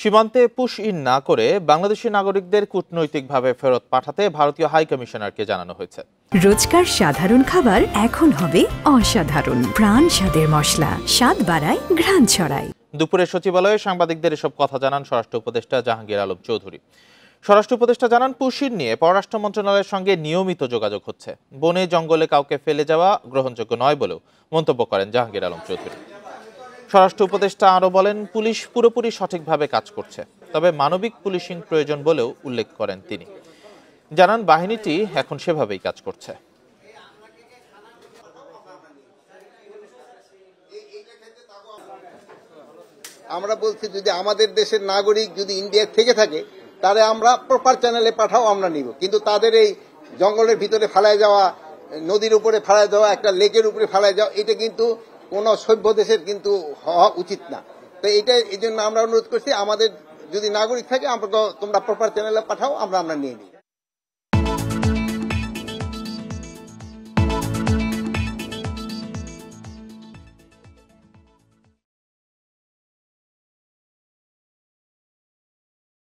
সীমান্তে push in না করে বাংলাদেশি নাগরিকদের কূটনৈতিকভাবে ফেরত পাঠাতে ভারতীয় হাই কমিশনারকে জানানো হয়েছে। রোজকার সাধারণ খাবার এখন হবে অসাধারণ। প্রাণ স্বাদের মশলা, স্বাদ বাড়ায়, ঘ্রাণ ছড়ায়। দুপুরে সচিবালয়ে সাংবাদিকদের এসব কথা জানান স্বরাষ্ট্র উপদেষ্টা জাহাঙ্গীর আলম চৌধুরী। স্বরাষ্ট্র উপদেষ্টা জানান, পুশ ইন নিয়ে পররাষ্ট্র মন্ত্রণালয়ের সঙ্গে নিয়মিত যোগাযোগ হচ্ছে। বনে জঙ্গলে কাউকে ফেলে যাওয়া গ্রহণযোগ্য নয় বলেও মন্তব্য করেন জাহাঙ্গীর আলম চৌধুরী। স্বরাষ্ট্র উপদেষ্টা আরও বলেন, পুলিশ পুরোপুরি সঠিকভাবে কাজ করছে, তবে মানবিক পুলিশিং প্রয়োজন বলেও উল্লেখ করেন তিনি। জানান, বাহিনীটি এখন সেভাবেই কাজ করছে। আমরা বলছি, যদি আমাদের দেশের নাগরিক যদি ইন্ডিয়া থেকে থাকে তাহলে আমরা প্রপার চ্যানেলে পাঠাও, আমরা নিব। কিন্তু তাদের এই জঙ্গলের ভিতরে ফেলায় যাওয়া, নদীর উপরে ফেলায় যাওয়া, একটা লেকের উপরে ফেলায় যাওয়া, এটা কিন্তু কোন সভ্য দেশের কিন্তু হওয়া উচিত না। তো এটা এই জন্য আমরা অনুরোধ করছি, আমাদের যদি নাগরিক থাকে আমরা তোমরা প্রপার চ্যানেলে পাঠাও, আমরা নিয়ে নিই।